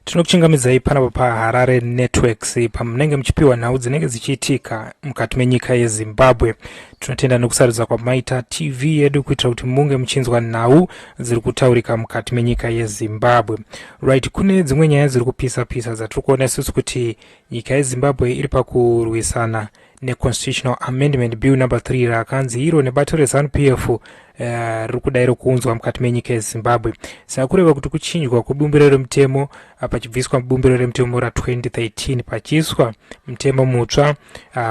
Tinokuchingamidza pano pa Harare Networks pamunenge muchipiwa nhau dzinenge dzichiitika mukati menyika yeZimbabwe. Tinotenda nokusarudza kwamaita TV yedu kuitira kuti munge muchinzwa nhau dziri kutaurika mukati menyika yeZimbabwe. Right, kune dzimwe nyaya dziri kupisa dzatiri kuona isusu kuti nyika yeZimbabwe iri pakurwisana neConstitutional Amendment Bill number 3 rakanzi iro nebato reZanu-PF riri kudairo kuunzwa mukati menyika yeZimbabwe. Saka kureva kuti kuchinjwa kubumbiro remutemo pachibviswa bumbiro remutemo ra2013 pachiiswa mutemo mutsva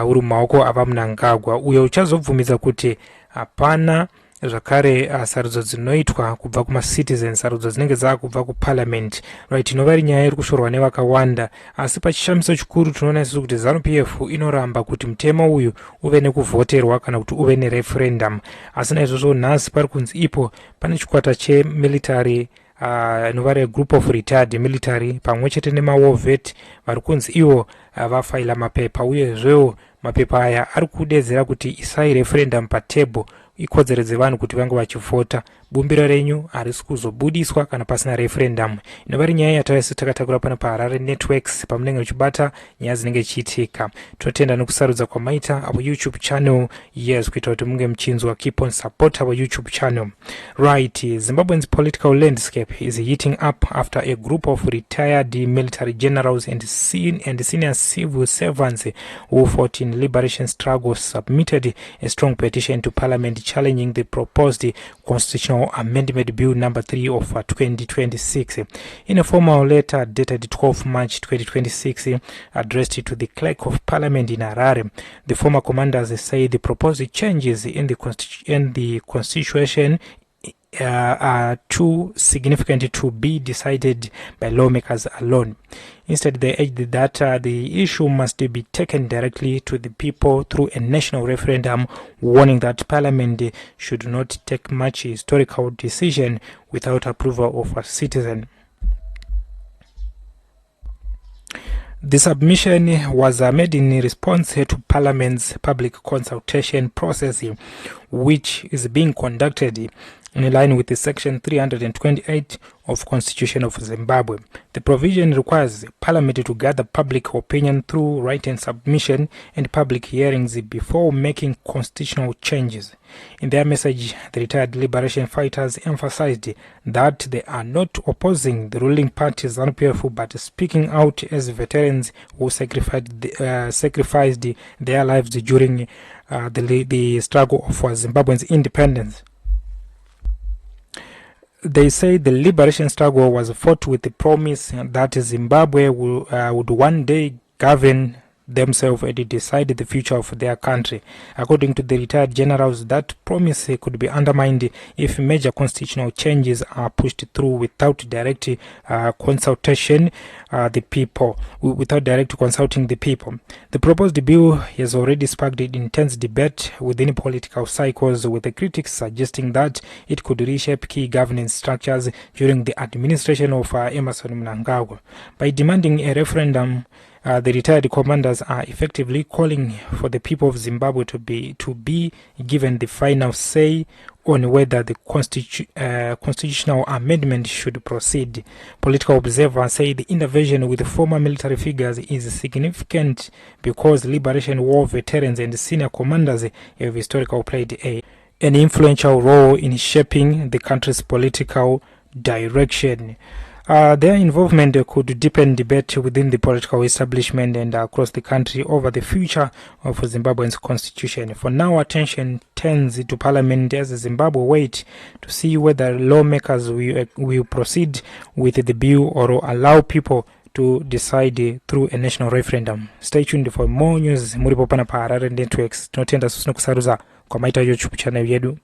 uri mumaoko avaMnangagwa uyo uchazobvumidza kuti hapana zvakare sarudzo dzinoitwa kubva kuma-citizens, sarudzo dzinenge dzakubva kuparliament. Right, inova iri nyaya iri kushorwa nevakawanda, asi pachishamiso chikuru tinoona isusu kuti Zanu-PF inoramba kuti mutemo uyu uve nekuvhoterwa kana kuti uve nereferendum. Asi naizvozvo nhasi pari kunzi ipo pane chikwata chemilitary inova regroup of retired military pamwe chete nema-war vet vari kunzi ivo vafaila mapepa, uyezvewo mapepa aya ari kudedzera kuti isai referendum patable ikodzero dzevanhu kuti vange vachivhota. Bumbiro renyu harisi kuzobudiswa kana pasina referendum. Inova iri nyaya yatavese takatakura pano paHarare Networks pamunenge muchibata nyaya dzinenge dzichiitika. Tinotenda nokusarudza kwamaita our YouTube channel, yes, kuita kuti munge muchinzwa. Keep on support our YouTube channel. Right, Zimbabwe's political landscape is heating up after a group of retired military generals and senior civil servants who fought in liberation struggles submitted a strong petition to Parliament challenging the proposed Constitutional Amendment Bill number 3 of 2026. In a formal letter dated 12 March 2026 addressed to the Clerk of Parliament in Harare, the former commanders say the proposed changes in the Constitution are too significant to be decided by lawmakers alone. Instead, they urged that the issue must be taken directly to the people through a national referendum, warning that Parliament should not take much historical decision without approval of a citizen. The submission was made in response to Parliament's public consultation process, which is being conducted in line with the Section 328 of Constitution of Zimbabwe. The provision requires Parliament to gather public opinion through written submission and public hearings before making constitutional changes. In their message, the retired liberation fighters emphasized that they are not opposing the ruling party Zanu-PF but speaking out as veterans who sacrificed their lives during the struggle for Zimbabwe's independence. They say the liberation struggle was fought with the promise that Zimbabwe would one day govern themselves and decide the future of their country. According to the retired generals, that promise could be undermined if major constitutional changes are pushed through without direct consultation without direct consulting the people. The proposed bill has already sparked intense debate within political cycles, with the critics suggesting that it could reshape key governance structures during the administration of Emmerson Mnangagwa. By demanding a referendum, the retired commanders are effectively calling for the people of Zimbabwe to be given the final say on whether the constitutional amendment should proceed. Political observers say the intervention with the former military figures is significant because liberation war veterans and senior commanders have historically played an influential role in shaping the country's political direction. Their involvement could deepen debate within the political establishment and across the country over the future of Zimbabwe's constitution. For now, attention turns to Parliament as Zimbabwe wait to see whether lawmakers will proceed with the bill or allow people to decide through a national referendum. Stay tuned for more news. Muripo pana pa Harare Networks. Tinotenda susino kusaruza kwa maita YouTube channel yedu.